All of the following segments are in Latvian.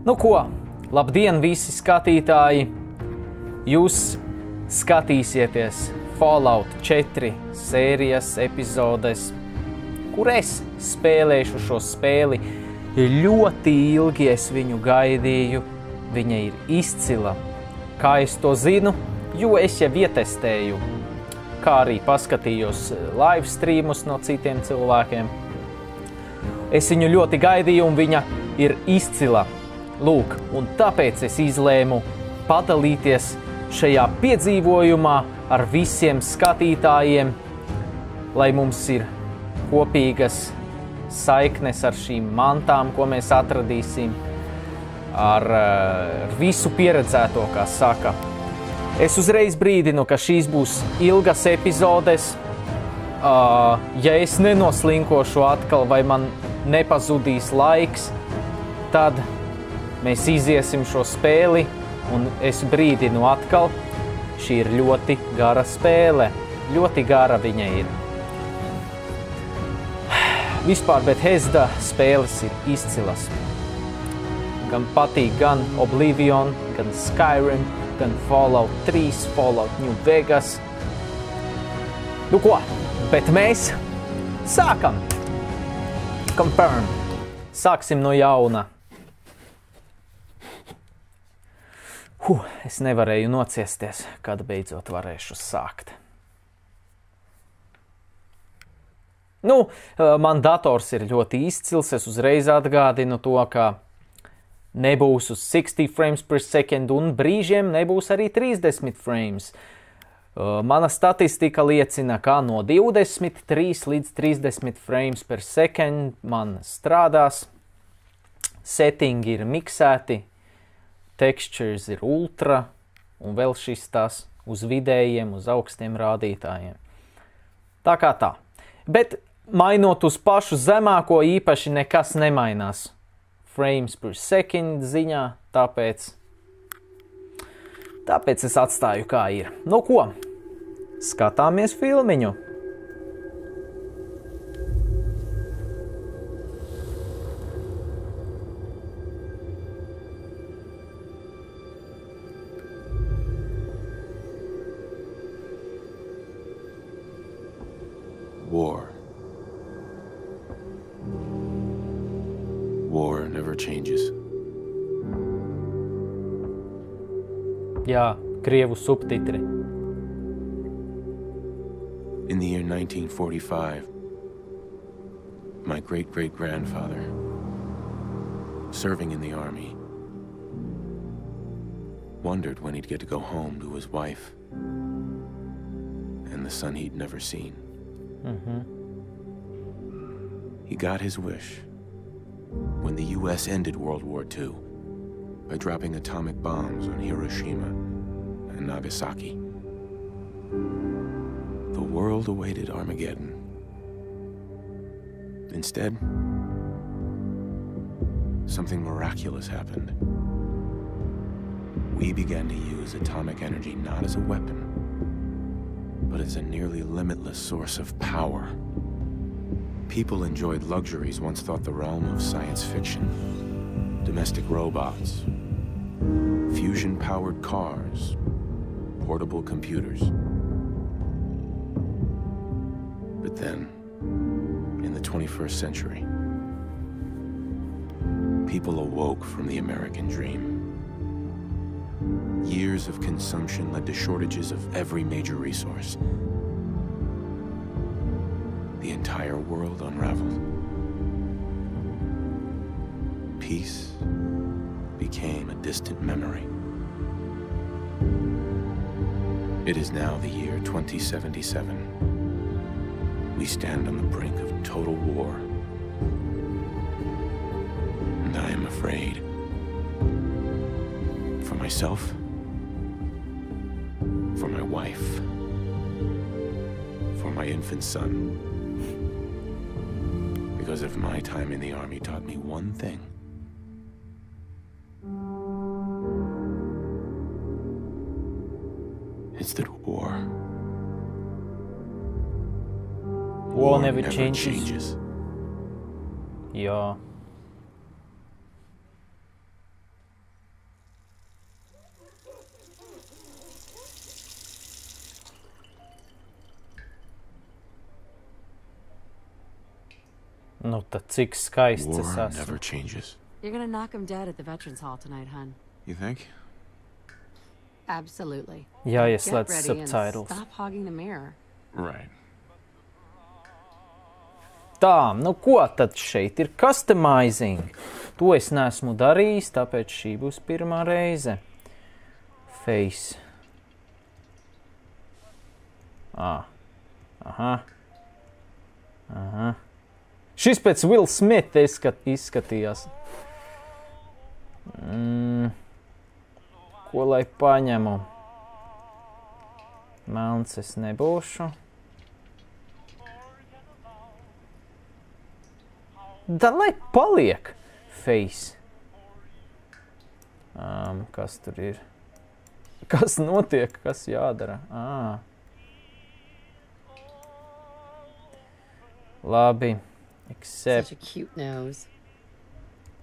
Nu ko, labdien visi skatītāji! Jūs skatīsieties Fallout 4 sērijas epizodes, kur es spēlēšu šo spēli. Ļoti ilgi es viņu gaidīju, viņa ir izcila. Kā es to zinu, jo es jau ietestēju, kā arī paskatījos live streamus no citiem cilvēkiem. Es viņu ļoti gaidīju un viņa ir izcila. Lūk, un tāpēc es izlēmu padalīties šajā piedzīvojumā ar visiem skatītājiem, lai mums ir kopīgas saiknes ar šīm mantām, ko mēs atradīsim, ar visu pieredzēto, kā saka. Es uzreiz brīdinu, ka šīs būs ilgas epizodes. Ja es nenoslinkošu atkal vai man nepazudīs laiks, tad mēs iziesim šo spēli, un es brīdinu atkal, šī ir ļoti gara spēle. Ļoti gara viņa ir. Vispār Bethesda spēles ir izcilas. Gan patīk gan Oblivion, gan Skyrim, gan Fallout 3, Fallout New Vegas. Nu ko, bet mēs sākam! Confirm! Sāksim no jauna. Es nevarēju nociesties, kad beidzot varēšu sākt. Nu, man dators ir ļoti izcils, es uzreiz atgādinu to, ka nebūs uz 60 frames per second un brīžiem nebūs arī 30 frames. Mana statistika liecina, ka no 23 līdz 30 frames per second man strādās. Settingi ir miksēti, textures ir ultra un vēl šis tās uz vidējiem, uz augstiem rādītājiem. Tā kā tā. Bet mainot uz pašu zemāko īpaši nekas nemainās frames per second ziņā, tāpēc es atstāju kā ir. Nu ko, skatāmies filmiņu. War never changes. Jā, krievu subtitri. In the year 1945, my great-great-grandfather, serving in the army, wondered when he'd get to go home to his wife and the son he'd never seen. He got his wish when the U.S. ended World War II by dropping atomic bombs on Hiroshima and Nagasaki. The world awaited Armageddon. Instead, something miraculous happened. We began to use atomic energy not as a weapon, but as a nearly limitless source of power. People enjoyed luxuries once thought the realm of science fiction. Domestic robots, fusion-powered cars, portable computers. But then, in the 21st century, people awoke from the American dream. Years of consumption led to shortages of every major resource. The entire world unraveled. Peace became a distant memory. It is now the year 2077. We stand on the brink of total war. And I am afraid. For myself, for my wife, for my infant son. Because if my time in the army taught me one thing, it's that war never changes. Jā. Nu, tad cik skaists es War esmu. never changes. You're gonna knock him dead at the Veterans Hall tonight, hun. You think? Absolutely. Jāieslēdz Get ready and subtitles. stop hogging the mirror. Right. Tā, nu ko tad šeit ir customizing? To es neesmu darījis, tāpēc šī būs pirmā reize. Face. Aha. Šis pēc Will Smith izskatījās. Ko lai paņemu? Melns es nebūšu. Da lai paliek face. Kas tur ir? Kas notiek? Kas jādara? Labi. Except Such a cute nose.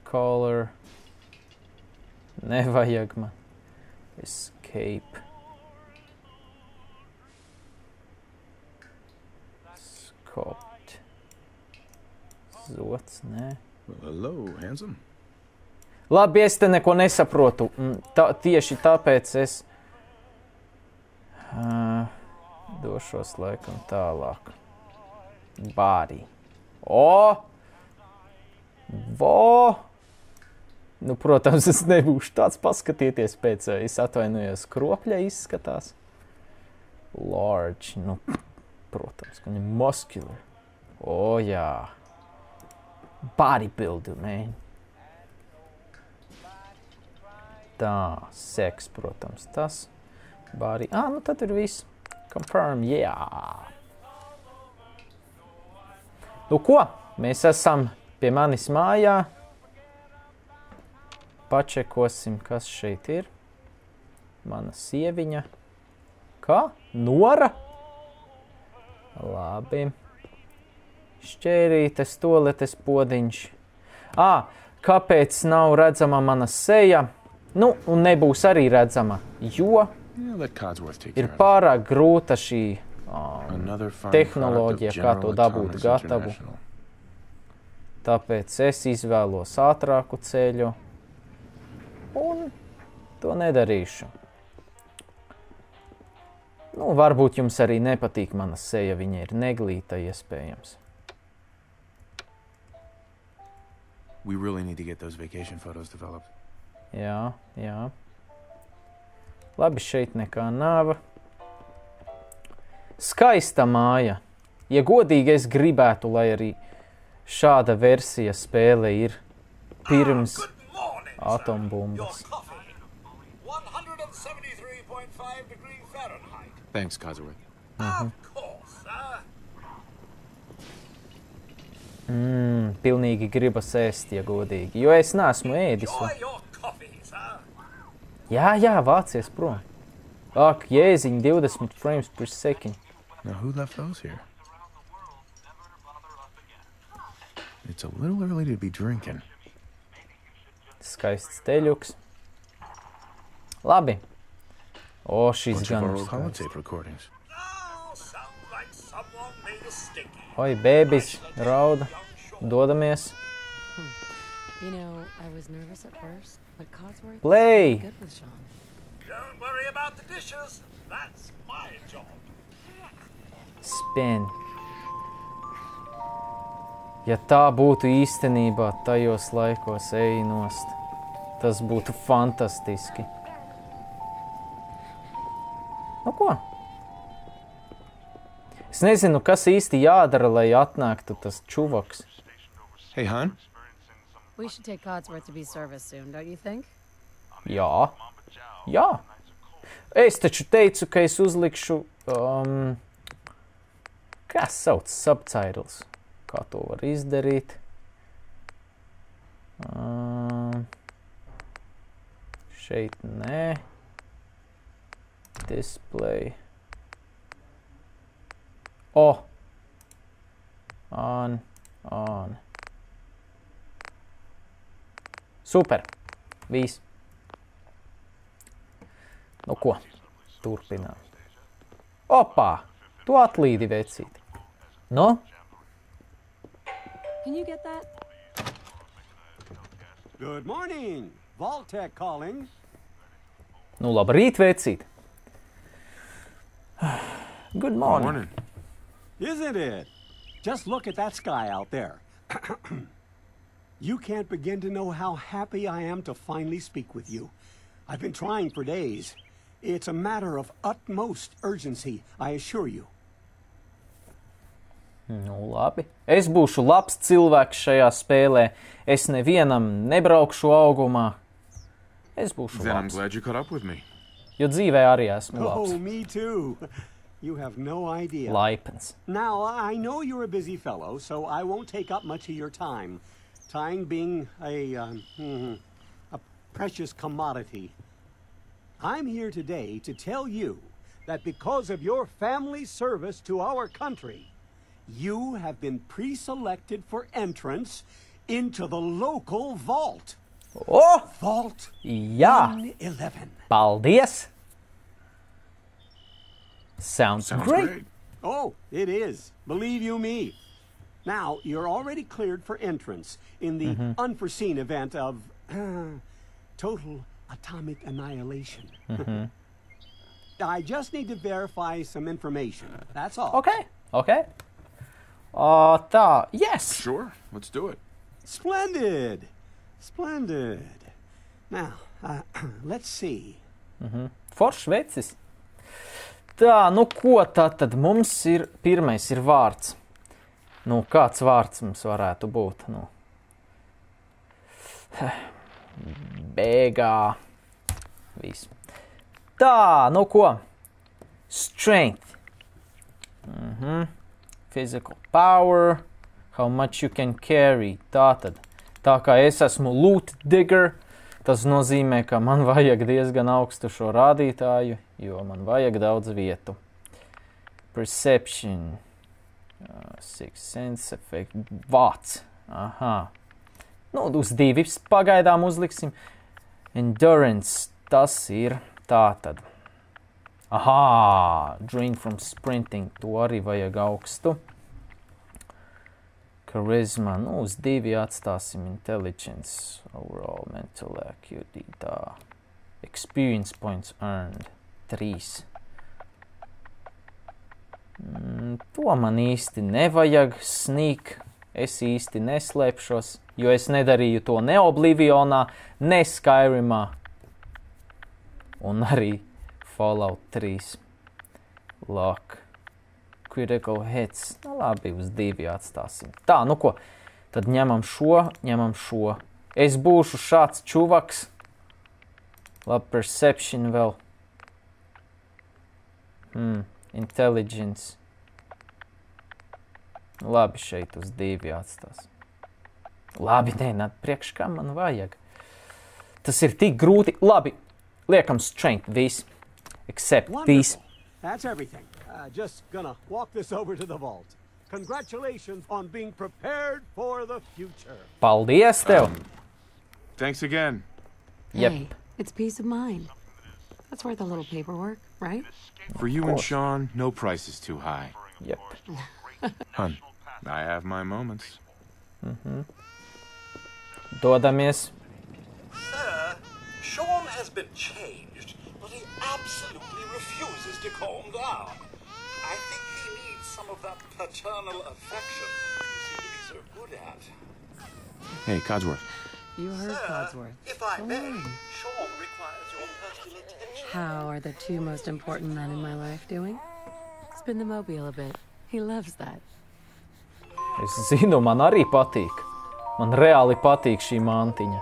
color. Nevajag man. Escape. Scopt. Zots, nē. Well, hello, handsome. Labi, es te neko nesaprotu. Tieši tāpēc es došos laikam tālāk. Body. Nu, protams, es nebūšu tāds, paskatieties pēc, es atvainojos, kropļa izskatās. Large, nu, protams, ka viņa muscular. Jā. Bodybuilder, man. Tā, seks, protams, tas. Body, nu tad ir viss. Confirm, yeah. Nu ko, mēs esam pie manis mājā. Pačekosim, kas šeit ir. Mana sieviņa. Kā? Nora? Labi. Šķērītes, toaletes podiņš. Kāpēc nav redzama mana seja? Nu, un nebūs arī redzama, jo ir pārāk grūta šī tehnoloģija, kā to dabūt gatavu. Tāpēc es izvēlos ātrāku ceļu un to nedarīšu. Nu, varbūt jums arī nepatīk mana seja, viņa ir neglīta iespējams. We really need to get those vacation photos developed. Jā. Labi, šeit nekā nav. Skaista māja. Ja godīgi, es gribētu, lai arī šāda versija spēle ir pirms atombumbas. 173.5 degree Fahrenheit. Thanks, Codsworth. Of course, sir. Pilnīgi gribas ēst, ja godīgi, jo es neesmu ēdis. Enjoy your coffee, sir. Jā, vācies prom. Ak, jēziņ, 20 frames per second. Now, who left those here? It's a little early to be drinking. Skaists teļuks. Labi. Šis Bunch of gan our ir old skaists. holotape recordings. Oh, sounds like someone made a stinky. Oi, bēbis, rauda. Dodamies. You know, I was nervous at first, but Codsworth Play. is good with Sean. Don't worry about the dishes. That's my job. Spin. Ja tā būtu īstenībā tajos laikos ej nost, tas būtu fantastiski. Nu ko? Es nezinu, kas īsti jādara, lai atnāktu tas čuvaks. Hey, hon? We should take Codsworth to be serviced soon, don't you think? Jā. Es taču teicu, ka es uzlikšu, kā sauc subtitles. Kā to var izdarīt? Šeit nē. Display. On. Super. Viss. Nu ko? Turpinām. Opā! Tu atlīdi, vecīt. Nu? can you get that? Good morning. Vault-Tec calling. Nu, labrīt, vecīt. Good morning. Isn't it? Just look at that sky out there. You can't begin to know how happy I am to finally speak with you. I've been trying for days. It's a matter of utmost urgency, I assure you. Nu, labi. Es būšu labs cilvēks šajā spēlē. Es nevienam nebraukšu augumā. Es būšu Then I'm labs. glad you caught up with me. Jo dzīvē arī esmu Oh, labs. me too. You have no idea. Laipns. Now, I know you're a busy fellow, so I won't take up much of your time. Time being a precious commodity. I'm here today to tell you that because of your family's service to our country, you have been pre-selected for entrance into the local vault. O! Vault Jā! 111. Paldies! Sounds great. Oh, it is. Believe you me. Now, you're already cleared for entrance in the unforeseen event of total atomic annihilation. I just need to verify some information. That's all. Okay, okay. Tā, yes! Sure, let's do it. Splendid. Splendid. Now, let's see. Foršs vecis. Tā, nu ko tad mums ir, pirmais ir vārds. Nu, kāds vārds mums varētu būt? Nu. Bēgā. Viss. Tā, nu ko? Strength. Physical power. How much you can carry. Tātad. Tā kā es esmu loot digger, tas nozīmē, ka man vajag diezgan augstu šo rādītāju, jo man vajag daudz vietu. Perception. Six sense effect. Vāts. Aha. Nu, uz 2 pagaidām uzliksim. Endurance. Tas ir tātad. Aha. Drink from sprinting. To arī vajag augstu. Charisma. Nu, uz 2 atstāsim intelligence. Overall mental acuity. Tā. Experience points earned. 3. To man īsti nevajag sneak. Es īsti neslēpšos, jo es nedarīju to ne Oblivionā, ne Skyrimā. Un arī Fallout 3. Luck. Critical hits. Nu, labi, uz 2 atstāsim. Tā, nu ko? Tad ņemam šo. Es būšu šāds čuvaks. Labi, perception vēl. Intelligence. Labi, šeit uz 2 atstās. Labi, nē, priekš kā man vajag. Tas ir tik grūti. Labi, liekam strength, viss. Except these. That's everything. Just gonna walk this over to the vault. Congratulations on being prepared for the future. Paldies tev! Thanks again. Yep. Hey, it's peace of mind. That's worth a little paperwork, right? For you and Sean, no price is too high. Yep. Hun, I have my moments. Dodamies. Sir, Sean has been changed, but he absolutely refuses to calm down. I think he needs some of that paternal affection you seem to be so good at. Hey, Codsworth. You heard Sir, Codsworth. if I may, Don't worry. Sean requires your personal attention. How are the 2 most important men in my life doing? Spin the mobile a bit. He loves that. Es zinu, man arī patīk. Man reāli patīk šī mantiņa.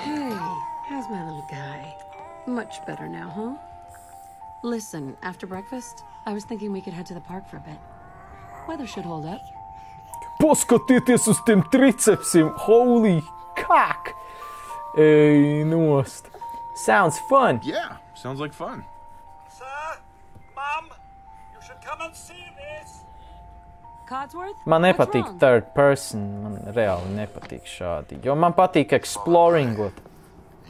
Hey, how's my little guy? Much better now, huh? Listen, after breakfast, I was thinking we could head to the park for a bit. Weather should hold up. Paskatieties uz tiem tricepsiem! Holy cock! Ej, nost! Sounds fun! Yeah, sounds like fun. Sir, Mum, you should come and see this. Codsworth? Man What's nepatīk wrong? third person, man reāli nepatīk šādi, jo man patīk exploringot.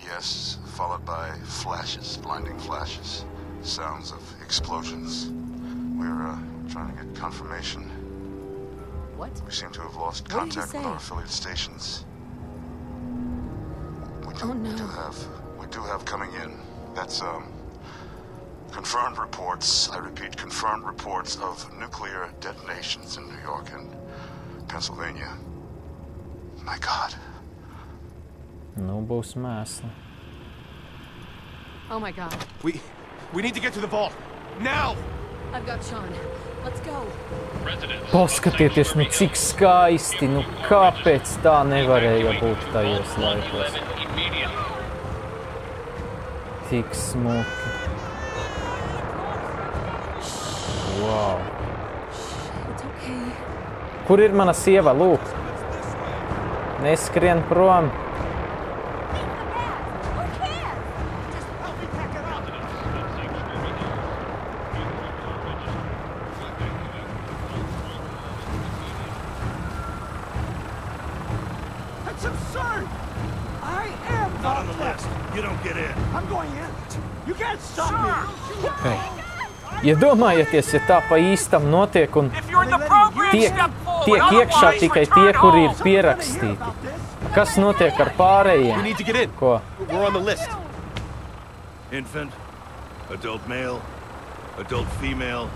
Yes, followed by flashes, blinding flashes. Sounds of explosions. We're trying to get confirmation. What? We seem to have lost What did he contact with say? our affiliate stations. Oh, no. We do have coming in. That's, confirmed reports. I repeat, confirmed reports of nuclear detonations in New York and Pennsylvania. My God. Nu, būs mēsli. Oh my god. We need to get to the vault. Now! I've got Sean. Let's go. Paskatieties, nu cik skaisti, nu kāpēc tā nevarēja būt tajos laikos? Tik smuki. Wow. It's okay. Kur ir mana sieva, lūk? Neskrien prom. That's absurd! I am Not on the list. You don't get in. I'm going in. You can't stop me. Hey. Iedomājieties, ja tā pa īstam notiek un tiek iekšā tikai tie, kuri ir pierakstīti. Kas notiek ar We pārējiem? need to get in. Ko? We're on the list. Infant, adult male, adult female.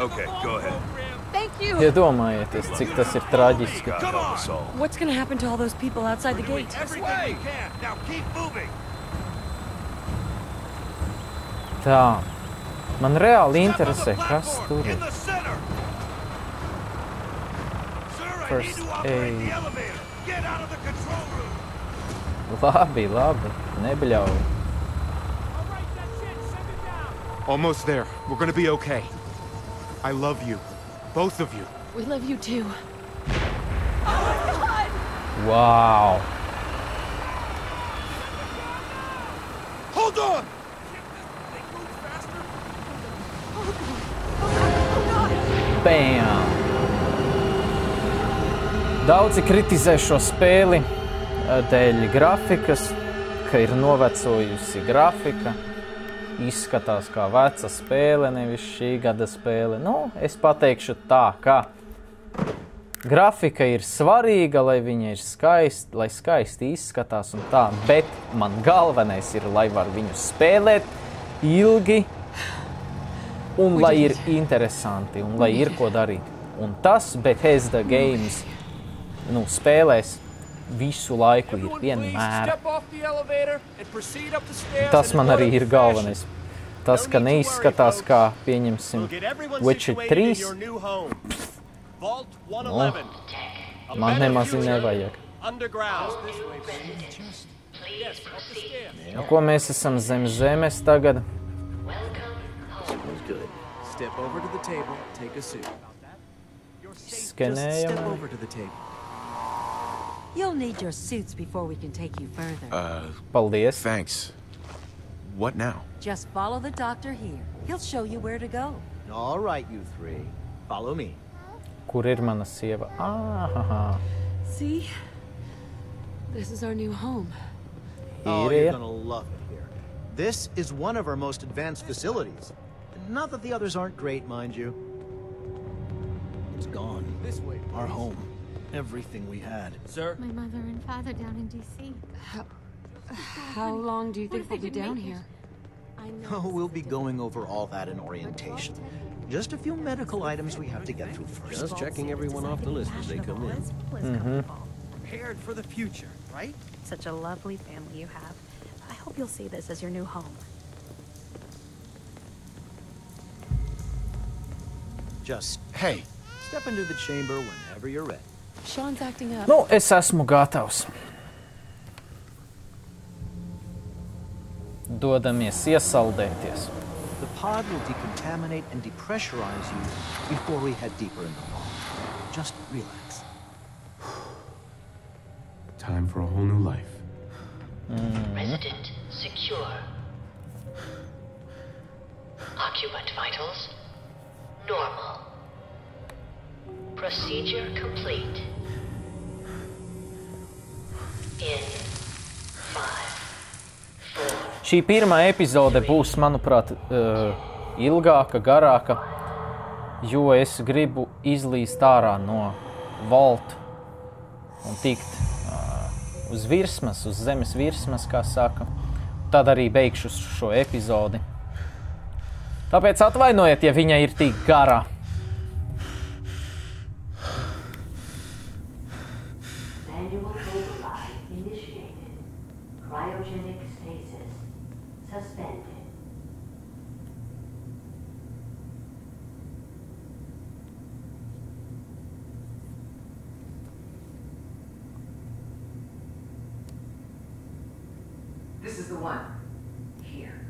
Okay, go ahead. Thank you. Iedomājieties, cik tas ir traģiski. God help us all. What's gonna happen to all those people outside the gate? Everything we can. Now keep moving. Tā. Man reāli interesē, kas tur In ir. the center. Sir, I First need to operate aid. the elevator. Get out of the control room. Labi, nebļauj. Almost there. We're gonna be okay. I love you. Both of you. We love you too. Wow. Hold on! Bam! Daudzi kritizē šo spēli dēļ grafikas, ka ir novecojusi grafika. Izskatās kā veca spēle, nevis šī gada spēle. Nu, es pateikšu tā, ka grafika ir svarīga, lai viņa ir skaisti, lai skaisti izskatās un tā, bet man galvenais ir, lai var viņu spēlēt ilgi un lai ir interesanti un lai ir ko darīt. Un tas Bethesda Games, nu, spēlēs visu laiku ir vienmēr. Tas man arī ir galvenais. Tas, ka neizskatās kā, pieņemsim, Witcher 3, man nemaz nevajag. Nu, ko mēs esam zem zemes tagad? Step over to the table, take a suit. Just Skenējam. step over to the table. You'll need your suits before we can take you further. Paldies. Thanks. What now? Just follow the doctor here. He'll show you where to go. All right, you three. Follow me. Kur ir mana sieva? Aha. See? This is our new home. Oh, Ir. you're gonna love it here. This is one of our most advanced facilities. Not that the others aren't great, mind you. It's gone. This way. Our home. Everything we had. Sir? My mother and father down in D.C. How long do you think we'll be down here? I know. Oh, we'll be going over all that in orientation. Just a few medical items we have to get through first. Just checking everyone off the list as they come in. Prepared for the future, right? Such a lovely family you have. I hope you'll see this as your new home. Just Hey, step into the chamber whenever you're ready. Sean's acting up. Nu, es esmu gatavs. Dodamies iesaldēties. The pod will decontaminate and depressurize you before we head deeper in the vault. Just relax. time for a whole new life. Resident secure. Occupant vitals normal. Procedure complete. In 5, 4. Šī pirmā epizode būs, manuprāt, ilgāka, garāka. jo es gribu izlīst ārā no Vault un tikt uz virsmas, uz zemes virsmas, kā saka. Tad arī beigšu šo epizodi. Tāpēc atvainojiet, ja viņa ir tik gara. Manual override initiated. Cryogenic stasis suspended. This is the one. Here.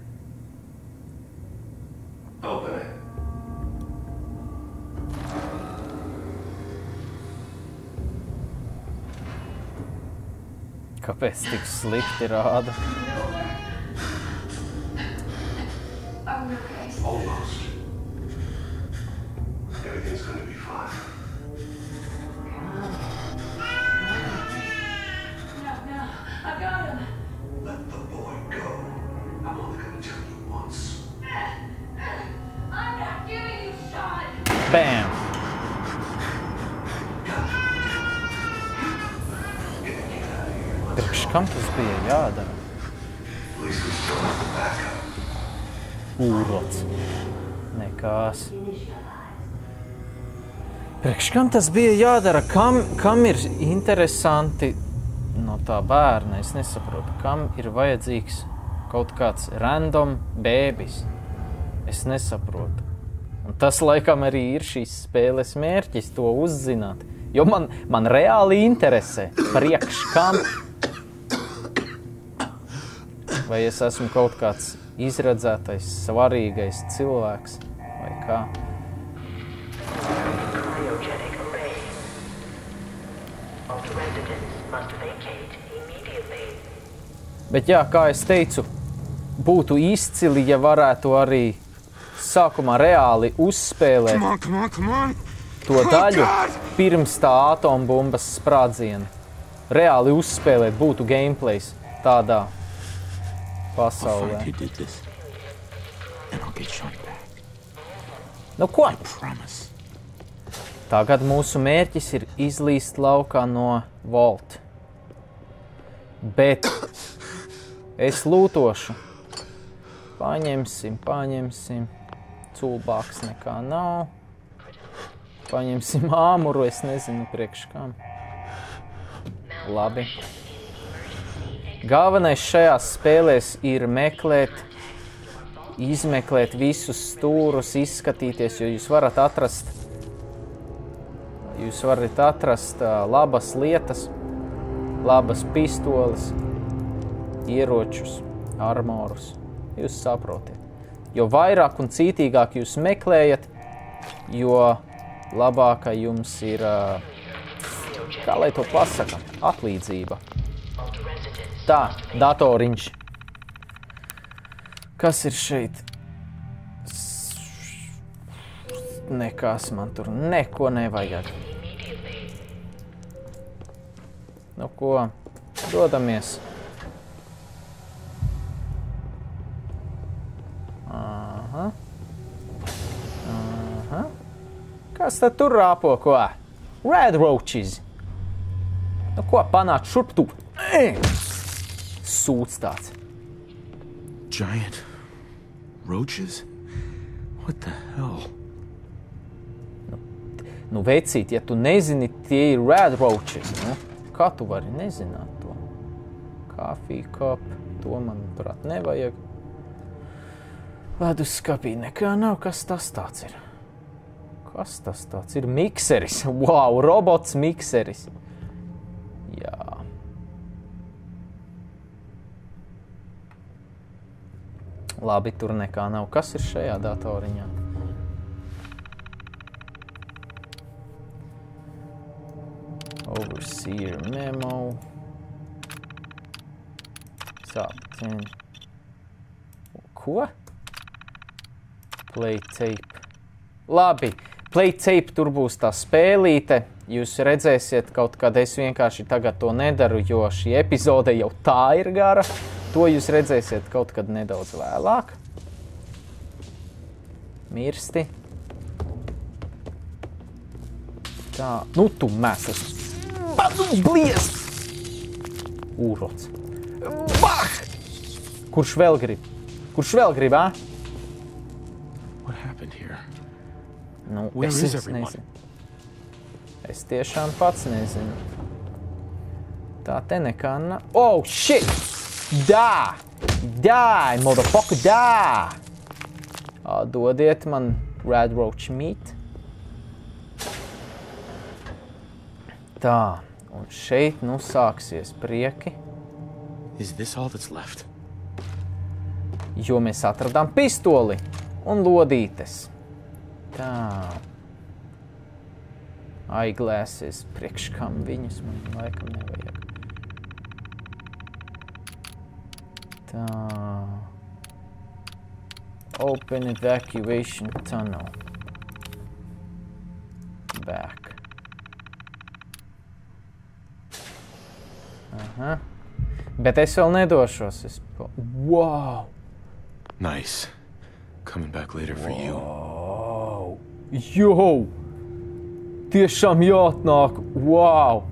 Open it. Kāpēc tik slikti rāda? Almost. Everything's gonna be fine. No, I got him. Let the boy go. I'm only gonna tell you once. I'm not giving you shot. Bam! Priekš kam tas bija jādara? Ūrots. Nekās. Priekš kam tas bija jādara? Kam ir interesanti no tā bērna? Es nesaprotu. Kam ir vajadzīgs kaut kāds random bēbis? Es nesaprotu. Un tas laikam arī ir šīs spēles mērķis, to uzzināt. Jo man reāli interesē priekš kam. Vai es esmu kaut kāds izredzētais, svarīgais cilvēks, vai kā? Cryogenic array. All residents must vacate immediately. Bet jā, kā es teicu, būtu izcili, ja varētu arī sākumā reāli uzspēlēt to daļu pirms tā atombumbas sprādziena. Reāli uzspēlēt, būtu gameplays tādā pasaulē. Nu ko? Tagad mūsu mērķis ir izlīst laukā no Vault. Bet es lūtošu. Paņemsim. Culbāks nekā nav. Paņemsim āmuru, es nezinu priekš kam. Labi. Galvenais šajās spēlēs ir izmeklēt visus stūrus, izskatīties, jo jūs varat atrast labas lietas, labas pistoles, ieročus, armorus. Jūs saprotiet. Jo vairāk un cītīgāk jūs meklējat, jo labāka jums ir, kā lai to pasaka, atlīdzība. Tā, datoriņš. Kas ir šeit? Nekas man tur neko nevajag. Nu ko, dodamies. Aha. Kas tad tur rāpo, ko? Red roaches. Nu ko, panāc šurp tu. Sūds tāds. Giant roaches? What the hell? Nu, vecīt, ja tu nezini, tie ir red roaches, nu, kā tu vari nezināt to? Coffee cup, to man turāt nevajag. Leduskapī nekā nav, kas tas tāds ir? Kas tas tāds ir? Mikseris. Wow, robots mikseris. Jā. Labi, tur nekā nav. Kas ir šajā datoriņā? Overseer memo. Top 10. Ko? Play tape. Labi, play tape tur būs tā spēlīte. Jūs redzēsiet kaut kad, es vienkārši tagad to nedaru, jo šī epizode jau tā ir gara. To jūs redzēsiet kaut kad nedaudz vēlāk. Mirsti. Tā, nu tu mēslis. Blies! Ūrots. Bah! Kurš vēl grib? Ā? What happened here? Nu, Where is es everyone? nezinu. Es tiešām pats nezinu. Tā te nekā Oh, shit! Dā! Die, motherfucker, dā! Dodiet man Red Roach meat. Tā, un šeit nu sāksies prieki. Is this all that's left? Jo mēs atradām pistoli un lodītes. Tā. Eyeglasses, priekš kam viņus man laikam nevajag. Tā. Open evacuation tunnel. Back. Aha. Bet es vēl nedošos. Wow! Nice. Coming back later for you. Wow! Yo! Tiešām jāatnāk! Wow!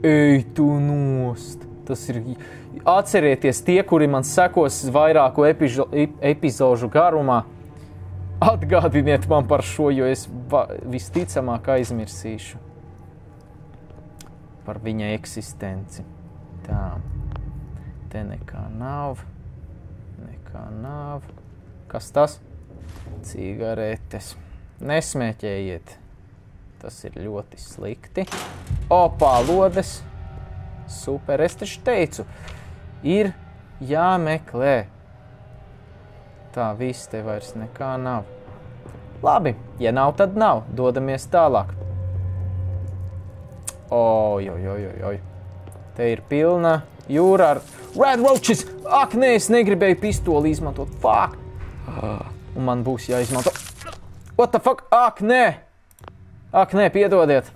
Ej, tu nost! Tas ir... Atcerieties tie, kuri man sekos vairāku epizožu garumā. Atgādiniet man par šo, jo es visticamāk aizmirsīšu par viņa eksistenci. Tā. Te nekā nav. Nekā nav. Kas tas? Cigaretes. Nesmēķējiet. Tas ir ļoti slikti. Opā, lodes. Super, es taču teicu. Ir jāmeklē. Tā, viss te vairs nekā nav. Labi, ja nav, tad nav. Dodamies tālāk. Oj. Te ir pilna jūra ar Red Roaches. Ak, nē, es negribēju pistoli izmantot. Fuck. Un man būs jāizmanto. What the fuck? Ak, nē. Ak, nē, piedodiet.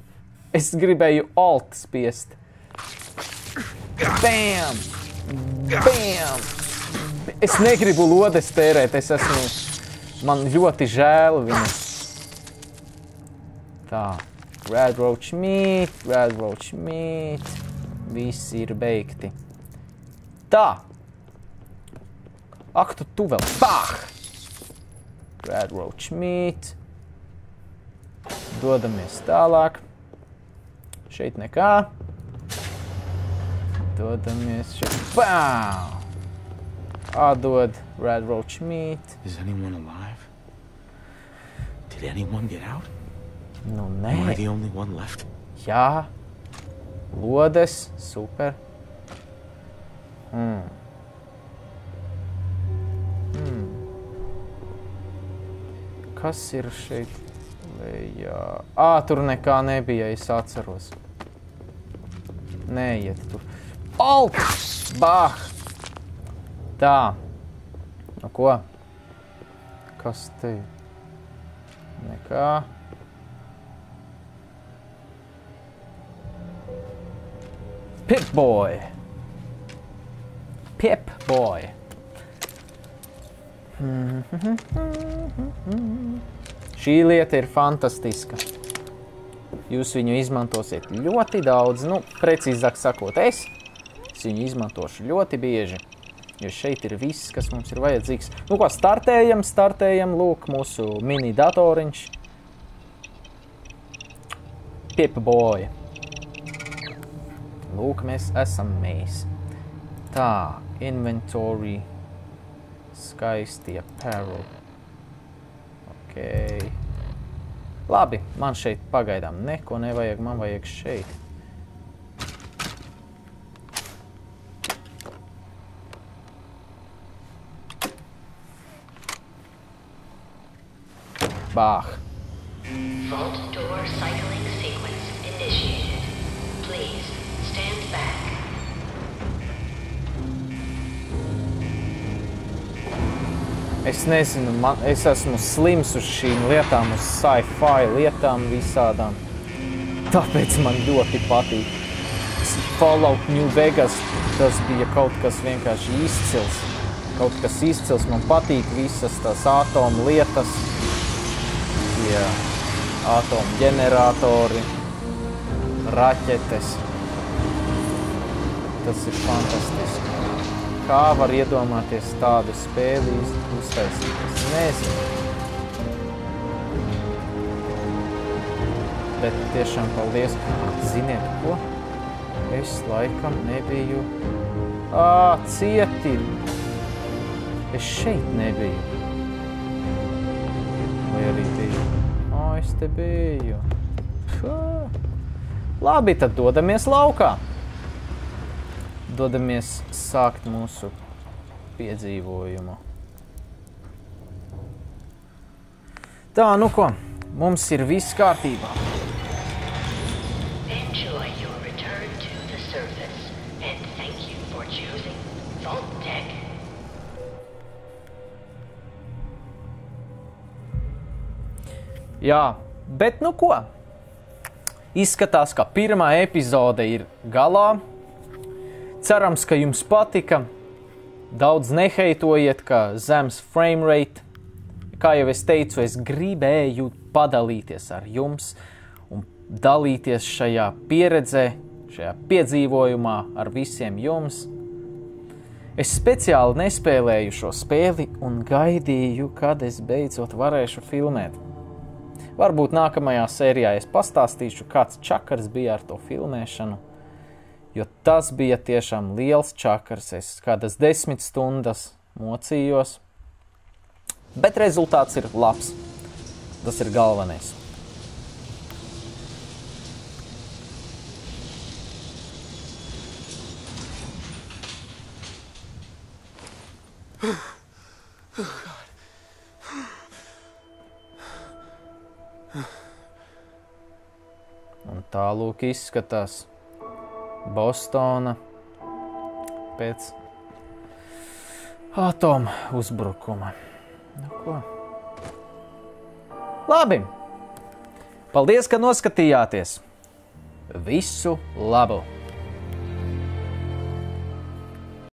Es gribēju alt spiest. Bam! Bam! Es negribu lodes tērēt, man ļoti žēl viņas. Tā, Red Roach meat, visi ir beigti. Tā! Ak, tu vēl, pah! Red Roach meat. Dodamies tālāk. Šeit nekā. Dodamies šeit. Bam! Atdod Red Roach meat. Is anyone alive? Did anyone get out? Nu, nē. Am I the only one left? Jā. Lodes. Super. Kas ir šeit lejā? Tur nekā nebija, es atceros. Neiet tur. Alt! Bāh! Tā. Nu ko? Kas te ir? Nekā. Pip-boy! Pip-boy! Šī lieta ir fantastiska. Jūs viņu izmantosiet ļoti daudz, precīzāk sakot, es viņu izmantošu ļoti bieži, jo šeit ir viss, kas mums ir vajadzīgs. Nu ko, startējam, lūk, mūsu mini datoriņš. Pip-boy. Lūk, mēs esam mēs. Tā, inventory, skaisti apparel. Ok. Labi, man šeit pagaidām neko nevajag, man vajag šeit. Bāh. Vault door cycling sequence initiated. Please stand back. Es nezinu, es esmu slims uz šīm lietām, uz sci-fi lietām visādām. Tāpēc man ļoti patīk. Fallout New Vegas, tas bija kaut kas vienkārši izcils. Kaut kas izcils, man patīk visas tās atomu lietas. atomu ģeneratori, raķetes. Tas ir fantastiski. Kā var iedomāties tādu spēli uztaisīt? Es nezinu. Bet tiešām paldies. Ziniet ko? Es laikam nebiju... cieti! Es šeit nebiju. Vai arī biju? Es te biju. Labi, tad dodamies laukā. Dodamies sākt mūsu piedzīvojumu. Tā, nu ko? Mums ir viss kārtībā. Enjoy your return to the surface, and thank you for choosing Vault-Tec. Jā, bet nu ko? Izskatās, ka pirmā epizode ir galā. Cerams, ka jums patika. Daudz neheitojiet, ka zems framerate. Kā jau es teicu, es gribēju padalīties ar jums un dalīties šajā pieredzē, šajā piedzīvojumā ar visiem jums. Es speciāli nespēlēju šo spēli un gaidīju, kad es beidzot varēšu filmēt. Varbūt nākamajā sērijā es pastāstīšu, kāds čakars bija ar to filmēšanu, jo tas bija tiešām liels čakars. Es kādas 10 stundas mocījos, bet rezultāts ir labs. Tas ir galvenais. Un tālūk izskatās Bostona pēc atomu uzbrukuma. Nu ko? Labi! Paldies, ka noskatījāties! Visu labu!